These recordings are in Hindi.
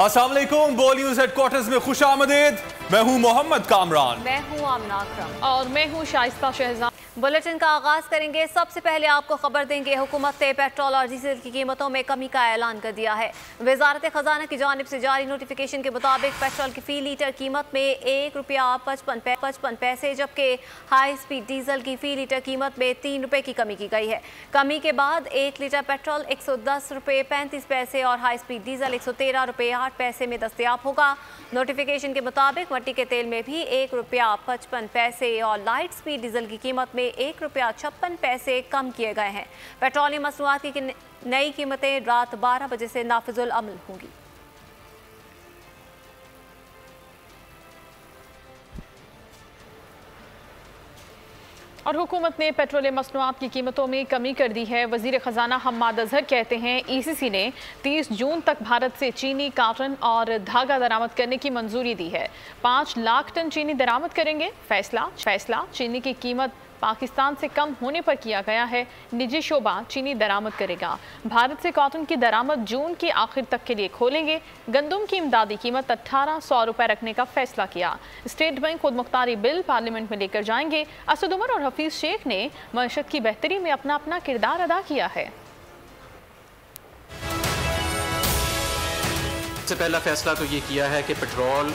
अस्सलाम वालेकुम, बो न्यूज़ हेडक्वार्टर्स में खुश आमदीद। मैं हूं मोहम्मद कामरान। मैं हूं आमना अकरम और मैं हूं शाइस्ता शहजाद। बुलेटिन का आगाज करेंगे। सबसे पहले आपको खबर देंगे, हुकूमत ने पेट्रोल और डीजल की कीमतों में कमी का ऐलान कर दिया है। वजारत खजाना की जानिब से जारी नोटिफिकेशन के मुताबिक पेट्रोल की फी लीटर कीमत में ₹1.55 जबकि हाई स्पीड डीजल की फी लीटर कीमत में ₹3 की कमी की गई है। कमी के बाद 1 लीटर पेट्रोल ₹110.35 और हाई स्पीड डीजल ₹113.08 में दस्तयाब होगा। नोटिफिकेशन के मुताबिक मट्टी के तेल में भी ₹1.55 और लाइट स्पीड डीजल की कीमत में ₹1.56 कम किए गए हैं। पेट्रोलियम मसनूआत की नई कीमतें रात 12 बजे से नाफिजुल अमल होंगी। और हुकूमत ने पेट्रोलियम मसनूआत की कीमतों में कमी कर दी है। वजीर खजाना हम्माद अजहर कहते हैं ECC ने 30 जून तक भारत से चीनी, काटन और धागा दरामद करने की मंजूरी दी है। 5 लाख टन चीनी दरामद करेंगे। फैसला चीनी की कीमत पाकिस्तान से कम होने पर किया गया है। निजी शोबा चीनी दरामद करेगा। भारत से कॉटन की दरामद जून के आखिर तक के लिए खोलेंगे। गंदम की इमदादी कीमत 1800 रुपये रखने का फैसला किया। स्टेट बैंक खुद मुख्तारी बिल पार्लियामेंट में लेकर जाएंगे। असद उमर और हफीज शेख ने मईशत की बेहतरी में अपना अपना किरदार अदा किया है। सबसे पहला फैसला तो ये किया है कि पेट्रोल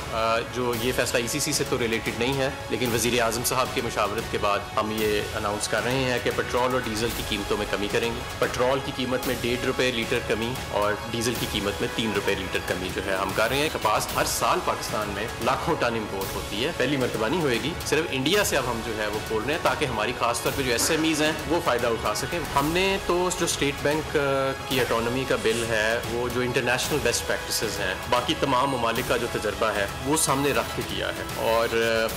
जो ये फैसला ECC से तो रिलेटेड नहीं है, लेकिन वज़ीर आज़म साहब के मुशावरत के बाद हम ये अनाउंस कर रहे हैं कि पेट्रोल और डीज़ल की कीमतों में कमी करेंगे। पेट्रोल की कीमत में ₹1.5 लीटर कमी और डीज़ल की कीमत में ₹3 लीटर कमी जो है हम कर रहे हैं। कपास हर साल पाकिस्तान में लाखों टन इम्पोर्ट होती है, पहली मरतबा नहीं होएगी। सिर्फ इंडिया से अब हम जो है वो खोल रहे हैं ताकि हमारी खास तौर पर जो SMEs हैं वो फ़ायदा उठा सकें। हमने तो जो स्टेट बैंक की ऑटोनॉमी का बिल है, वो जो इंटरनेशनल बेस्ट प्रैक्टिसेस हैं, बाकी तमाम ममालिक का जो तजर्बा है वो सामने रख के किया है। और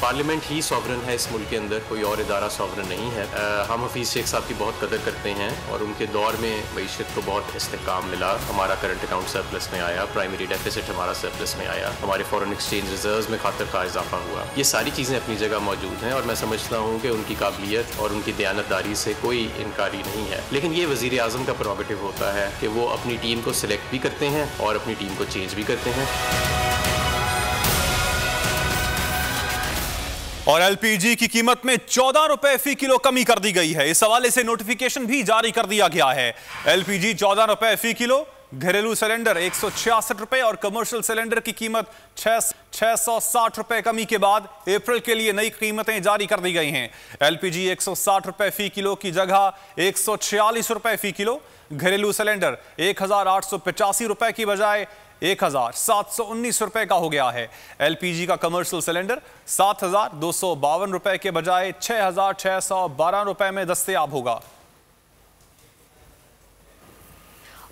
पार्लियामेंट ही सॉवरन है इस मुल्क के अंदर, कोई और इदारा सॉवरन नहीं है। हम हफीज़ शेख साहब की बहुत कदर करते हैं और उनके दौर में मईशत को बहुत इस्तेहकाम मिला। हमारा करंट अकाउंट सरप्लस में आया, प्राइमरी डेफिसिट हमारा सरप्लस में आया, हमारे फॉरेन एक्सचेंज रिजर्व में खातर का इजाफा हुआ। ये सारी चीज़ें अपनी जगह मौजूद हैं और मैं समझता हूँ कि उनकी काबिलियत और उनकी दयानतदारी से कोई इनकारी नहीं है। लेकिन ये वज़ीर आज़म का प्रोगेटिव होता है कि वो अपनी टीम को सिलेक्ट भी करते हैं और अपनी टीम को चेंज भी करते हैं। और LPG की कीमत में ₹14 फी किलो कमी कर दी गई है। इस हवाले से नोटिफिकेशन भी जारी कर दिया गया है। LPG ₹14 फी किलो, घरेलू सिलेंडर ₹166 और कमर्शियल सिलेंडर की कीमत ₹660 कमी के बाद अप्रैल के लिए नई कीमतें जारी कर दी गई हैं। LPG ₹160 फी किलो की जगह ₹146 फी किलो, घरेलू सिलेंडर ₹1885 की बजाय ₹1719 का हो गया है। LPG का कमर्शियल सिलेंडर ₹7252 के बजाय ₹6612 में दस्तयाब होगा।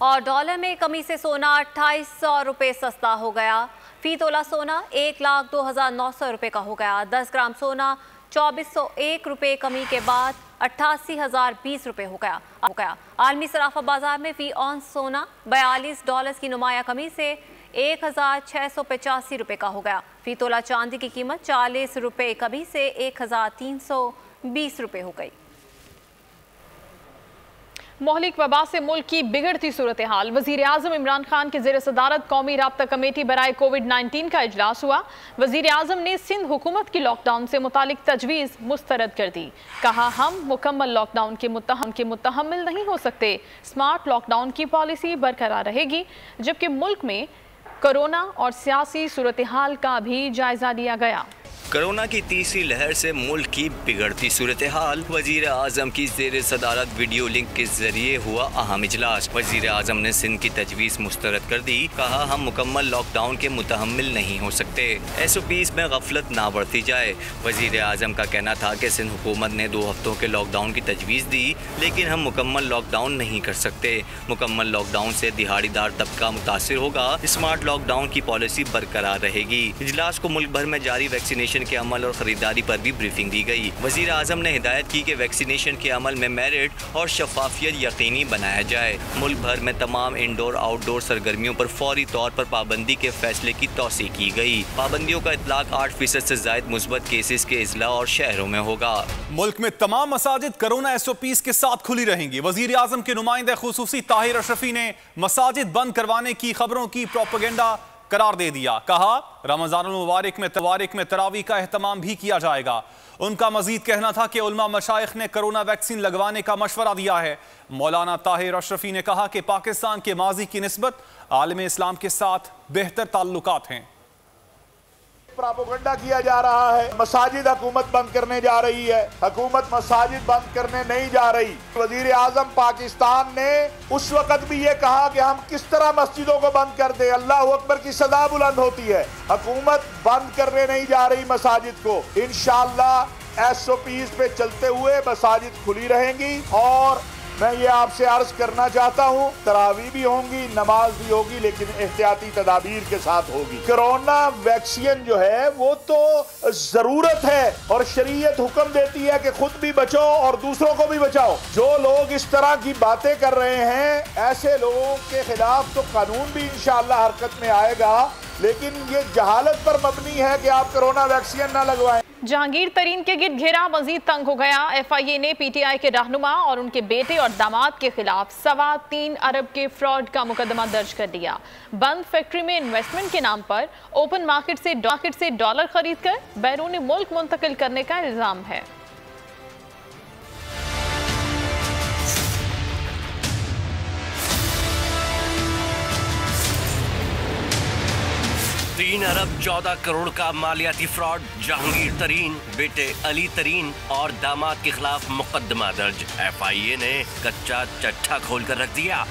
और डॉलर में कमी से सोना ₹2800 सस्ता हो गया। फी तोला सोना ₹1,02,900 का हो गया। 10 ग्राम सोना ₹2401 कमी के बाद $88,020 हो गया। आलमी सराफा बाजार में फी ऑन सोना $42 की नुमाया कमी से ₹1,685 का हो गया। फी तोला चांदी की कीमत ₹40 कमी से ₹1,320 हो गई। मोहलिक वबा से मुल्क की बिगड़ती सूरत हाल। वज़ीर आज़म इमरान खान की ज़ेर सदारत कौमी राब्ता कमेटी बराए कोविड-19 का इजलास हुआ। वज़ीर आज़म ने सिंध हुकूमत की लॉकडाउन से मुतालिक तजवीज़ मुस्तरद कर दी। कहा, हम मुकम्मल लॉकडाउन के मुतहम्मिल नहीं हो सकते। स्मार्ट लॉकडाउन की पॉलिसी बरकरार रहेगी। जबकि मुल्क में कोरोना और सियासी सूरत हाल का भी जायजा लिया गया। कोरोना की तीसरी लहर से मुल्क की बिगड़ती सूरत हाल। वजीर आज़म की ज़ेर सदारत वीडियो लिंक के जरिए हुआ अहम इजलास। वजीर आज़म ने सिंध की तजवीज़ मुस्तरद कर दी। कहा, हम मुकम्मल लॉकडाउन के मुतहम्मिल नहीं हो सकते। SOPs में गफलत ना बरती जाए। वजीर आज़म का कहना था कि सिंध हुकूमत ने 2 हफ्तों के लॉकडाउन की तजवीज़ दी, लेकिन हम मुकम्मल लॉकडाउन नहीं कर सकते। मुकम्मल लॉकडाउन से दिहाड़ीदार तबका मुतासिर होगा। स्मार्ट लॉकडाउन की पॉलिसी बरकरार रहेगी। इजलास को मुल्क भर में जारी वैक्सीनेशन के अमल और खरीदारी पर भी ब्रीफिंग दी गई। वजीर आज़म ने हिदायत की कि वैक्सीनेशन के अमल में मेरिट और शफाफियत यकीनी बनाया जाए। मुल्क भर में तमाम इंडोर आउटडोर सरगर्मियों पर फौरी तौर पर पाबंदी के फैसले की तौसीक की गई। पाबंदियों का इतलाक 8% से ज़ायद मुस्बत केसेस के इजला और शहरों में होगा। मुल्क में तमाम मसाजिद कोरोना SOPs के साथ खुली रहेंगी। वजीर आज़म के नुमाइंदे खुसूसी ताहिर अशरफी ने मसाजिद बंद करवाने की खबरों की प्रोपेगेंडा करार दे दिया। कहा रमजानुल मुबारक में तरावी का एहतमाम भी किया जाएगा। उनका मजीद कहना था कि उलमा मशाइख ने कोरोना वैक्सीन लगवाने का मशवरा दिया है। मौलाना ताहिर अशरफी ने कहा कि पाकिस्तान के माजी की निस्बत आलम इस्लाम के साथ बेहतर ताल्लुकात हैं। प्रोपेगेंडा किया जा रहा है, मसाजिद हुकूमत बंद करने जा रही है। हुकूमत मसाजिद बंद करने नहीं जा रही। वजीर आजम पाकिस्तान ने उस वक्त भी ये कहा कि हम किस तरह मस्जिदों को बंद कर दे, अल्लाह अकबर की सदा बुलंद होती है। हुकूमत बंद करने नहीं जा रही मसाजिद को। इंशाअल्लाह SOPs पे चलते हुए मसाजिद खुली रहेंगी। और मैं ये आपसे अर्ज करना चाहता हूँ, तरावी भी होंगी, नमाज भी होगी, लेकिन एहतियाती तदाबीर के साथ होगी। कोरोना वैक्सीन जो है वो तो जरूरत है और शरीयत हुक्म देती है कि खुद भी बचो और दूसरों को भी बचाओ। जो लोग इस तरह की बातें कर रहे हैं, ऐसे लोगों के खिलाफ तो कानून भी इंशाअल्लाह हरकत में आएगा, लेकिन ये जहालत पर मबनी है कि आप कोरोना वैक्सीन ना लगवाएं। जहांगीर तरीन के गिर्द घेरा मजीद तंग हो गया। FIA ने PTI के रहनुमा और उनके बेटे और दामाद के खिलाफ 3.25 अरब के फ्रॉड का मुकदमा दर्ज कर दिया। बंद फैक्ट्री में इन्वेस्टमेंट के नाम पर ओपन मार्केट से डॉलर खरीद कर बैरून मुल्क मुंतकिल करने का इल्जाम है। 3 अरब 14 करोड़ का मालियाती फ्रॉड। जहांगीर तरीन, बेटे अली तरीन और दामाद के खिलाफ मुकदमा दर्ज। FIA ने कच्चा चट्टा खोलकर रख दिया।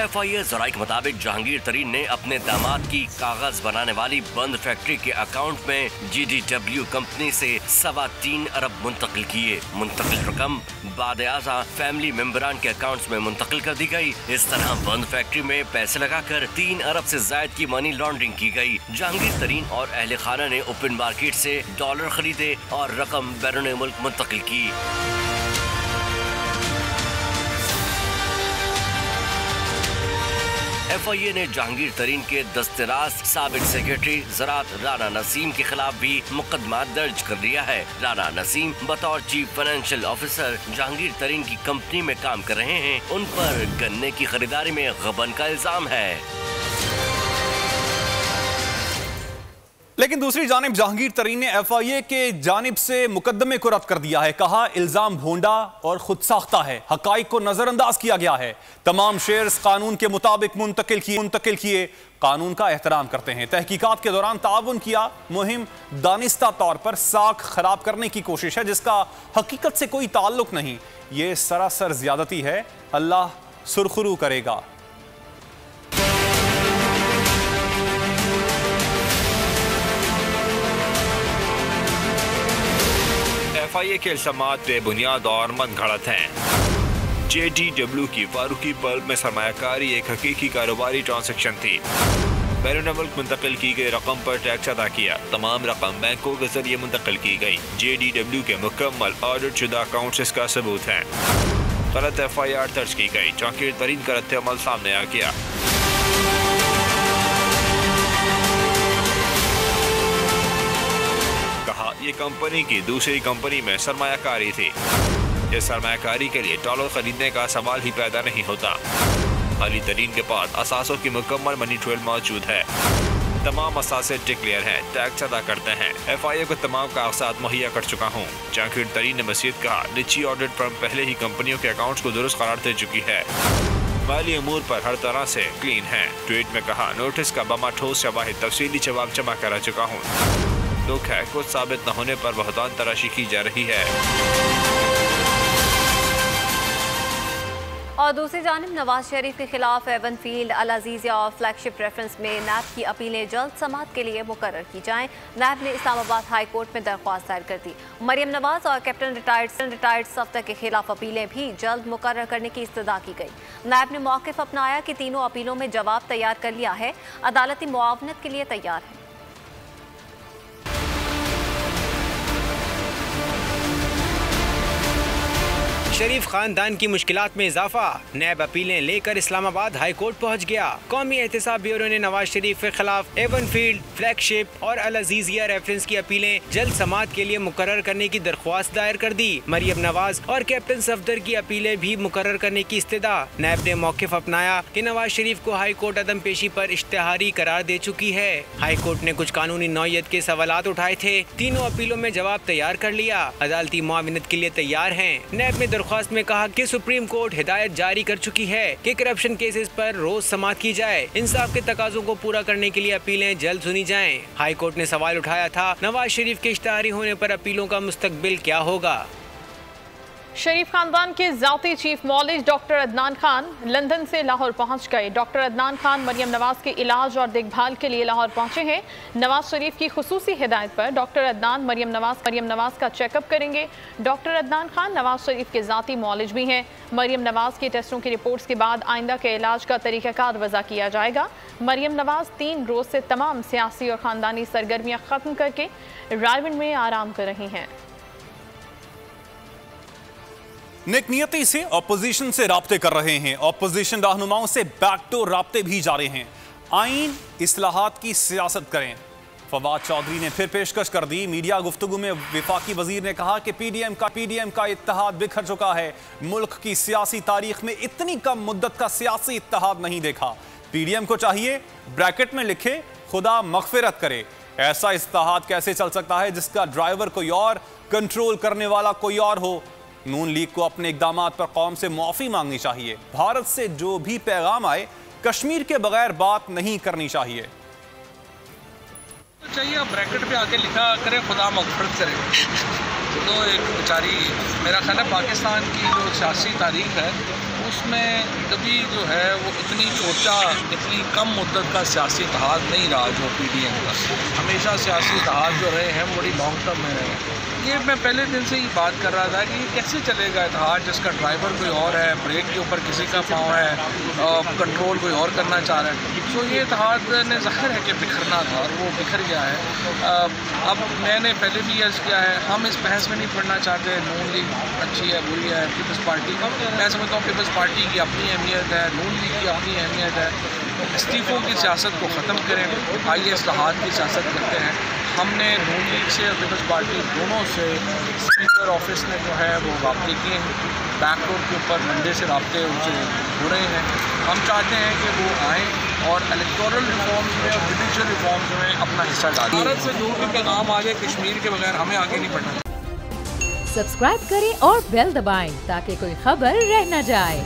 FIA जराये के मुताबिक जहांगीर तरीन ने अपने दामाद की कागज बनाने वाली बंद फैक्ट्री के अकाउंट में GDW कंपनी से 3.25 अरब मुंतकिल किए। मुंतकिल रकम बाद-ए-आज़ा फैमिली मेंबरान के अकाउंट्स में मुंतकिल कर दी गई। इस तरह बंद फैक्ट्री में पैसे लगाकर 3 अरब से ज्यादा की मनी लॉन्ड्रिंग की गई। जहांगीर तरीन और अहले खाना ने ओपन मार्केट से डॉलर खरीदे और रकम बैरून मुल्क मुंतकिल की। FIA ने जहांगीर तरीन के दस्तराज साबिक सेक्रेटरी ज़राअत राना नसीम के खिलाफ भी मुकदमा दर्ज कर दिया है। राना नसीम बतौर चीफ फाइनेंशियल ऑफिसर जहांगीर तरीन की कंपनी में काम कर रहे हैं। उन पर गन्ने की खरीदारी में गबन का इल्जाम है। लेकिन दूसरी जानिब जहांगीर तरीन ने FIA के जानिब से मुकदमे को रद्द कर दिया है। कहा इल्जाम भोंडा और खुद साख्ता है, हकाइक को नजरअंदाज किया गया है। तमाम शेयर्स कानून के मुताबिक मुंतकिल किए, कानून का एहतराम करते हैं। तहकीकात के दौरान ताउन किया। मुहिम दानिस्ता तौर पर साख खराब करने की कोशिश है जिसका हकीकत से कोई ताल्लुक नहीं। ये सरासर ज्यादती है, अल्लाह सुरखरू करेगा। FIA के इल्जामात बेबुनियाद और मनगढ़ंत हैं। JDW की फारूकी बल्ब में सरमायाकारी एक हकीकी कारोबारी ट्रांसैक्शन थी। बैरून मुल्क मुंतकिल की गई रकम पर टैक्स अदा किया। तमाम रकम बैंकों के जरिए मुंतकिल की गई। JDW के मुकम्मल ऑडिट शुदा अकाउंट्स इसका सबूत हैं। गलत FIR दर्ज की गई। जहांगीर तरीन का रद्द अमल सामने आ गया। ये कंपनी की दूसरी कंपनी में सरमायाकारी थी। इस सरमायाकारी के लिए डॉलर खरीदने का सवाल ही पैदा नहीं होता। अली तरीन के पास असासों की मुकम्मल मनी ट्रेल मौजूद है। तमाम असासे डिक्लेयर हैं, टैक्स अदा करते हैं। FIA को तमाम कागजात मुहैया कर चुका हूँ। जहांगीर तरीन ने मज़ीद कहा निजी ऑडिट फर्म पहले ही कंपनियों के अकाउंट्स को दुरुस्त करार दे चुकी है। माली अमूर पर हर तरह से क्लीन है। ट्वीट में कहा नोटिस का बमा ठोस शवाहिद तफसीली जवाब जमा करा चुका हूँ। दुख है कुछ साबित न होने पर बहतान तराशी की जा रही है। और दूसरी जानिब नवाज शरीफ के खिलाफ एवनफील्ड अल अजीज़िया और फ्लैगशिप रेफरेंस में नैब की अपीलें जल्द समाअत के लिए मुकर्रर की जाएं। नैब ने इस्लामाबाद हाई कोर्ट में दरख्वास्त दायर कर दी। मरियम नवाज और कैप्टन रिटायर्ड सफ्तर के खिलाफ अपीलें भी जल्द मुकर्रर करने की इस्तदा की गई। नैब ने मौक़िफ़ अपनाया कि तीनों अपीलों में जवाब तैयार कर लिया है, अदालती मुआवनत के लिए तैयार है। शरीफ खानदान की मुश्किलात में इजाफा, नैब अपीलें लेकर इस्लामाबाद हाई कोर्ट पहुँच गया। कौमी एहतसाब ब्यूरो ने नवाज शरीफ के खिलाफ एवनफील्ड, फ्लैगशिप और अल अजीजिया रेफरेंस की अपीलें जल्द समाअत के लिए मुकर्रर करने की दरख्वास्त दायर कर दी। मरियम नवाज और कैप्टन सफदर की अपीलें भी मुकर्रर करने की इस्तदा। नैब ने मौक़िफ़ अपनाया कि नवाज शरीफ को हाई कोर्ट अदम पेशी पर इश्तिहारी करार दे चुकी है। हाई कोर्ट ने कुछ कानूनी नौयत के सवालात उठाए थे। तीनों अपीलों में जवाब तैयार कर लिया। अदालती मुआविनत के लिए तैयार हैं। नैब ने दरख्वास्त में कहा कि सुप्रीम कोर्ट हिदायत जारी कर चुकी है कि करप्शन केसेस पर रोज समाअत की जाए। इंसाफ के तकाजों को पूरा करने के लिए अपीलें जल्द सुनी जाएं। हाई कोर्ट ने सवाल उठाया था, नवाज शरीफ के इश्तिहारी होने पर अपीलों का मुस्तकबिल क्या होगा। शरीफ खानदान के ज़ाती चीफ मौलिज डॉक्टर अदनान खान लंदन से लाहौर पहुंच गए। डॉक्टर अदनान खान मरियम नवाज के इलाज और देखभाल के लिए लाहौर पहुंचे हैं। नवाज शरीफ की खुसूसी हिदायत पर डॉक्टर अदनान मरियम नवाज का चेकअप करेंगे। डॉक्टर अदनान खान नवाज शरीफ के ज़ाती मौलिज भी हैं। मरियम नवाज के टेस्टों की रिपोर्ट्स के बाद आइंदा के इलाज का तरीक़ाकार वज़ा किया जाएगा। मरियम नवाज 3 रोज़ से तमाम सियासी और ख़ानदानी सरगर्मियाँ ख़त्म करके रायविंड में आराम कर रही हैं। नेकनियती से ऑपोजिशन से राब्ते कर रहे हैं। ऑपोजिशन रहनुमाओं से बैकडोर राब्ते भी जारी हैं। आईन इस्लाहात की सियासत करें, फवाद चौधरी ने फिर पेशकश कर दी। मीडिया गुफ्तगू में वफाकी वजीर ने कहा कि पीडीएम का इत्तेहाद बिखर चुका है। मुल्क की सियासी तारीख में इतनी कम मुद्दत का सियासी इत्तेहाद नहीं देखा। पीडीएम को चाहिए ब्रैकेट में लिखे खुदा मगफिरत करे। ऐसा इत्तेहाद कैसे चल सकता है जिसका ड्राइवर कोई और, कंट्रोल करने वाला कोई और हो। नून लीग को अपने इक़दामात पर कौम से माफ़ी मांगनी चाहिए। भारत से जो भी पैगाम आए कश्मीर के बगैर बात नहीं करनी चाहिए। चाहिए आप ब्रैकेट पे आके लिखा करें खुदा मगफिरत करे। तो एक बेचारी, मेरा ख्याल है पाकिस्तान की जो सियासी तारीख है उसमें कभी जो है वो इतनी छोटा, इतनी कम मुद्दत का सियासी इत्तेहाद नहीं रहा जो पीडीएम का। हमेशा सियासी इत्तेहाद जो रहे हैं बड़ी लॉन्ग टर्म में रहे। ये मैं पहले दिन से ही बात कर रहा था कि ये कैसे चलेगा इत्तेहाद जिसका ड्राइवर कोई और है, ब्रेक के ऊपर किसी का पाँव है, कंट्रोल कोई और करना चाह रहा है। तो ये इत्तेहाद ने ज़ाहिर है कि बिखरना था और वो बिखर गया है। अब मैंने पहले भी अर्ज़ किया है, हम इस बहस में नहीं पढ़ना चाहते नून लीग अच्छी है बुरी है, पीपल्स पार्टी। मैं समझता हूँ पीपल्स पार्टी की अपनी अहमियत है, नून लीग की अपनी अहमियत है। इस्तीफ़ों की सियासत को ख़त्म करें, आइए इस्लाहात की सियासत करते हैं। हमने नून लीग से और पीपल्स पार्टी दोनों से स्पीकर ऑफिस ने जो है वो रब्ते किए हैं। बैकडोर के ऊपर मंडे से रब्ते उनसे हो रहे हैं। हम चाहते हैं कि वो आएँ और इलेक्टोरल रिफॉर्म्स में और जुडिशल रिफॉर्म्स में अपना हिस्सा डालें। भारत से जो भी पैगाम आ जाए कश्मीर के बगैर हमें आगे नहीं बढ़ना। सब्सक्राइब करें और बेल दबाएं ताकि कोई खबर रह न जाए।